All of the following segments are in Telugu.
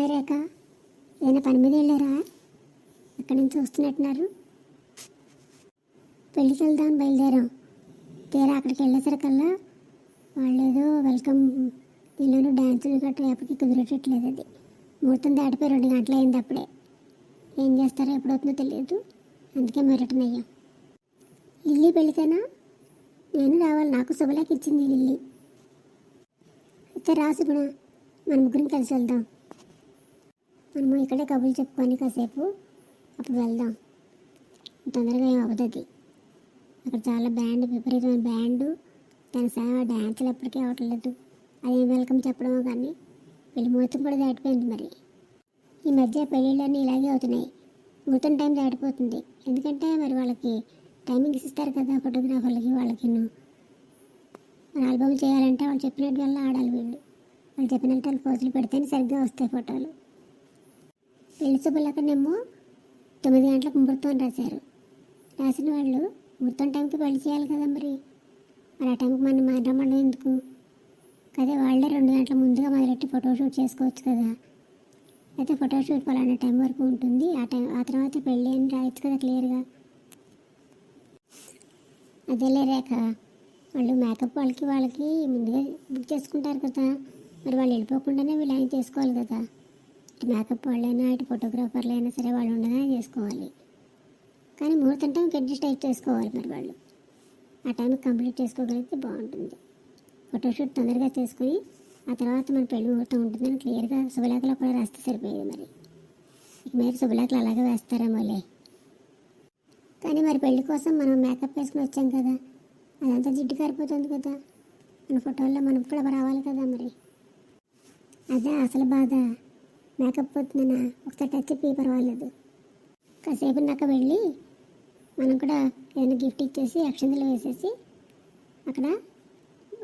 హాయ్ రేఖ, ఏదైనా పని మీద వెళ్ళారా? ఎక్కడి నుంచి వస్తున్నట్టున్నారు? పెళ్ళికి వెళ్దామని బయలుదేరాం. తీరా అక్కడికి వెళ్ళేసరికల్లా వాళ్ళు ఏదో వెల్కమ్ దీనిలోనూ డ్యాన్సులు గట్రా ఎప్పటికీ కుదిరేటట్లేదు. అది ముహూర్తం దాటిపోయి 2 గంటలు అయింది. అప్పుడే ఏం చేస్తారో ఎప్పుడవుతుందో తెలియదు. అందుకే మేము రిటర్న్ అయ్యాం. లిల్లీ పెళ్ళికైనా నేను రావాలి, నాకు శుభలేఖ ఇచ్చింది లిల్లీ. అయితే రాసు కూడా మన ముగ్గురం కలిసి వెళ్దాం. మనము ఇక్కడే కబుర్లు చెప్పుకొని కాసేపు అప్పుడు వెళ్దాం. తొందరగా ఏం అవుతుంది. అక్కడ చాలా బ్యాండ్, విపరీతమైన బ్యాండు, దాని సేవ డ్యాన్సులు ఎప్పటికీ అవ్వట్లేదు. అదేం వెల్కమ్ చెప్పడమో కానీ పెళ్లి ముహూర్తం కూడా దాటిపోయింది. మరి ఈ మధ్య పెళ్ళిళ్ళన్నీ ఇలాగే అవుతున్నాయి. ముహూర్తం టైం దాటిపోతుంది. ఎందుకంటే మరి వాళ్ళకి టైమింగ్స్ ఇస్తారు కదా ఫోటోగ్రాఫర్లకి. వాళ్ళకి మరి ఆల్బమ్ చేయాలంటే వాళ్ళు చెప్పినట్టు వల్ల ఆడాలి. వాళ్ళు చెప్పినట్టు వాళ్ళు పోజులు పెడితేనే సరిగ్గా వస్తాయి ఫోటోలు. పెళ్లి శుభలేఖనేమో 9 గంటలకు ముహూర్తం రాశారు. రాసిన వాళ్ళు ముహూర్తం టైంకి పెళ్లి చేయాలి కదా. మరి ఆ టైంకి మనం రమ్మడం ఎందుకు కదా? వాళ్ళే 2 గంటల ముందుగా మొదలెట్టి ఫోటోషూట్ చేసుకోవచ్చు కదా. అయితే ఫోటోషూట్ పలానా టైం వరకు ఉంటుంది, ఆ తర్వాత పెళ్ళి అని రాయొచ్చు కదా క్లియర్గా. అదేలే రేఖ, వాళ్ళు మేకప్ వాళ్ళకి ముందుగా బుక్ చేసుకుంటారు కదా. మరి వాళ్ళు వెళ్ళిపోకుండానే వీళ్ళు ఆయన చేసుకోవాలి కదా. ఇటు మేకప్ వాళ్ళైనా ఇటు ఫోటోగ్రాఫర్లు అయినా సరే వాళ్ళు ఉండగానే చేసుకోవాలి. కానీ ముహూర్తం టైంకి అడ్జస్ట్ అయితే చేసుకోవాలి. మరి వాళ్ళు ఆ టైంకి కంప్లీట్ చేసుకోగలిగితే బాగుంటుంది. ఫోటోషూట్ తొందరగా చేసుకుని ఆ తర్వాత మన పెళ్లి ముహూర్తం ఉంటుందని క్లియర్గా శుభలేఖలో కూడా రాస్తే సరిపోయేది. మరి ఇక మీరు శుభలేఖలు అలాగే వేస్తారేమోలే. కానీ మరి పెళ్లి కోసం మనం మేకప్ వేసుకుని వచ్చాం కదా, అదంతా జిడ్డు కారిపోతుంది కదా. మన ఫోటోల్లో మనం కూడా రావాలి కదా. మరి అదే అసలు బాధ. మేకప్ పోతుందన్నా ఒకసారి టచ్ చెప్పి పర్వాలేదు. కాసేపు నాక వెళ్ళి మనం కూడా ఏదైనా గిఫ్ట్ ఇచ్చేసి అక్షంతలు వేసేసి అక్కడ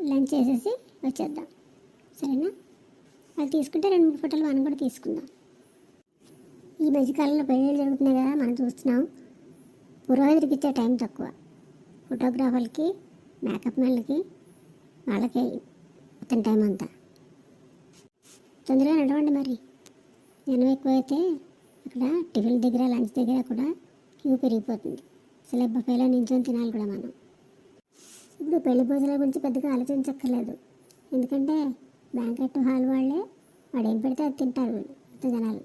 లంచ్ చేసేసి వచ్చేద్దాం. సరేనా? వాళ్ళు తీసుకుంటే 2-3 ఫోటోలు మనం కూడా తీసుకుందాం. ఈ మధ్యకాలంలో పెళ్ళిళ్ళు జరుగుతున్నాయి కదా, మనం చూస్తున్నాం. పురోహితుడికి ఇచ్చే టైం తక్కువ, ఫోటోగ్రాఫర్లకి మేకప్ మ్యాన్లకి వాళ్ళకి మొత్తం టైం అంతా. తొందరగా నడవండి. మరి జనం ఎక్కువైతే అక్కడ టిఫిన్ దగ్గర లంచ్ దగ్గర కూడా క్యూ పెరిగిపోతుంది. అసలు బఫేలో నించొని తినాలి కూడా మనం. ఇప్పుడు పెళ్లి భోజనాల గురించి పెద్దగా ఆలోచించక్కర్లేదు. ఎందుకంటే బ్యాంకెట్ హాల్ వాళ్ళే వాడు ఏం పెడితే అది తింటారు వీళ్ళు అంత జనాలు.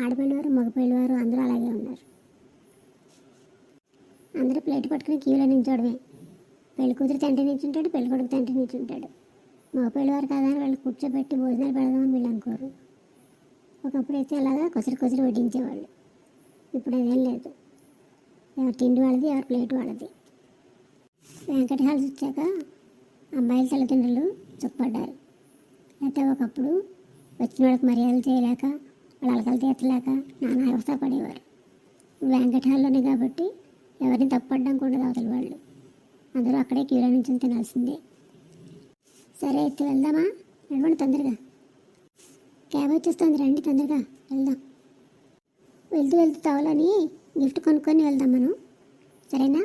ఆడపిల్లవారు మగపిల్లవారు అందరూ అలాగే ఉన్నారు. అందరూ ప్లేట్ పట్టుకుని క్యూలో నించోడమే. పెళ్లి కూతురు తండ్రి నించుంటాడు, పెళ్లి కొడుకు తండ్రి నించుంటాడు. మగపిల్లవారు కదా అని వాళ్ళు కూర్చోబెట్టి భోజనాలు పెడదామని వీళ్ళు అనుకోరు. ఒకప్పుడు అయితే అలాగా కొసరి వడ్డించేవాళ్ళు. ఇప్పుడు అదేం లేదు. ఎవరి తిండి వాళ్ళది, ఎవరి ప్లేట్ వాళ్ళది. వెంకట హాల్స్ వచ్చాక అమ్మాయిల తల్లిదండ్రులు చుక్కపడ్డారు. అయితే ఒకప్పుడు వచ్చిన వాళ్ళకి మర్యాదలు చేయలేక వాళ్ళ అలకలు తీర్చలేక నానా అవస్థ పడేవారు. వెంకట హాల్లోనే కాబట్టి ఎవరిని తప్పడం కూడా అవతల వాళ్ళు. అందరూ అక్కడే క్యూలో నుంచి తినాల్సిందే. సరే అయితే వెళ్దామా? నడవండి తొందరగా. క్యాబ్ వచ్చేస్తుంది, రండి తొందరగా వెళ్దాం. వెళ్తూ తవలని గిఫ్ట్ కొనుక్కొని వెళ్దాం మనం. సరేనా?